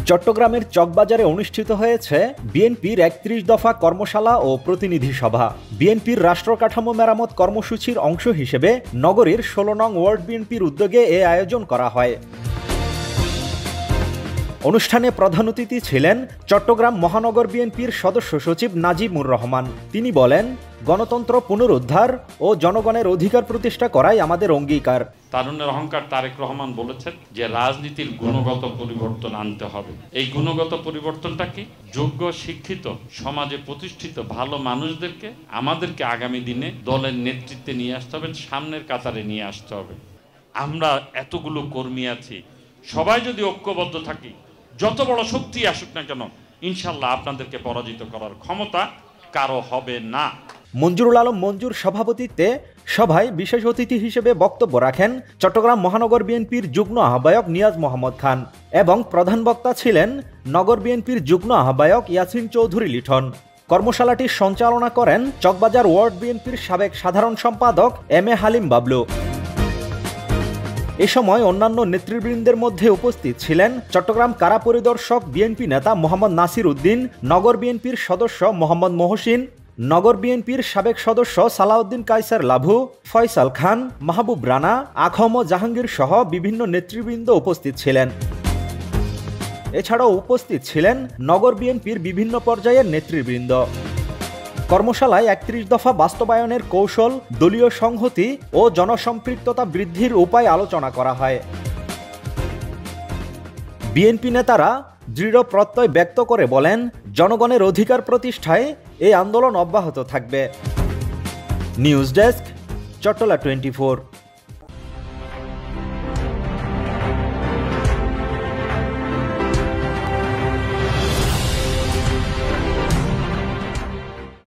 চট্টগ্রামের চকবাজারে অনুষ্ঠিত হয়েছে বিএনপির ৩১ দফা কর্মশালা ও প্রতিনিধি সভা। বিএনপির রাষ্ট্র কাঠামো মেরামত কর্মসূচির অংশ হিসেবে নগরীর ১৬ নং ওয়ার্ড বিএনপির উদ্যোগে এ আয়োজন করা হয়। অনুষ্ঠানে প্রধান অতিথি ছিলেন চট্টগ্রাম মহানগর বিএনপির সদস্য সচিব নাজিমুর রহমান। তিনি বলেন, গণতন্ত্র পুনরুদ্ধার ও জনগণের অধিকার প্রতিষ্ঠা করাই আমাদের অঙ্গীকার। তারুণ্যের অহংকার তারেক রহমান বলেছেন যে রাজনীতির গুণগত পরিবর্তন আনতে হবে। এই গুণগত পরিবর্তনটা কি? যোগ্য, শিক্ষিত, সমাজে প্রতিষ্ঠিত ভালো মানুষদেরকে আমাদেরকে আগামী দিনে দলের নেতৃত্বে নিয়ে আসতে হবে, সামনের কাতারে নিয়ে আসতে হবে। আমরা এতগুলো কর্মী আছি, সবাই যদি ঐক্যবদ্ধ থাকি, যত বড় শক্তি আসুক না কেন, ইনশাল্লাহ আপনাদেরকে পরাজিত করার ক্ষমতা কারো হবে না। মঞ্জুরুল আলম মঞ্জুর সভাপতিত্বে সভায় বিশেষ অতিথি হিসেবে বক্তব্য রাখেন চট্টগ্রাম মহানগর বিএনপির যুগ্ম আহ্বায়ক নিয়াজ মোহাম্মদ খান এবং প্রধান বক্তা ছিলেন নগর বিএনপির যুগ্ম আহ্বায়ক ইয়াসিন চৌধুরী লিঠন। কর্মশালাটি সঞ্চালনা করেন চকবাজার ওয়ার্ড বিএনপির সাবেক সাধারণ সম্পাদক এম এ হালিম বাবলু। এ সময় অন্যান্য নেতৃবৃন্দের মধ্যে উপস্থিত ছিলেন চট্টগ্রাম কারা পরিদর্শক বিএনপি নেতা মোহাম্মদ নাসির উদ্দিন, নগর বিএনপির সদস্য মোহাম্মদ মহসিন, নগর বিএনপির সাবেক সদস্য সালাউদ্দিন কায়সার লাভু, ফয়সাল খান, মাহবুব রানা, আখম জাহাঙ্গীর সহ বিভিন্ন নেতৃবৃন্দ উপস্থিত ছিলেন। এছাড়াও উপস্থিত ছিলেন নগর বিএনপির বিভিন্ন পর্যায়ের নেতৃবৃন্দ। কর্মশালায় ৩১ দফা বাস্তবায়নের কৌশল, দলীয় সংহতি ও জনসম্পৃক্ততা বৃদ্ধির উপায় আলোচনা করা হয়। বিএনপি নেতারা দৃঢ় প্রত্যয় ব্যক্ত করে বলেন, জনগণের অধিকার প্রতিষ্ঠায় এই আন্দোলন অব্যাহত থাকবে। News desk, Chattala 24।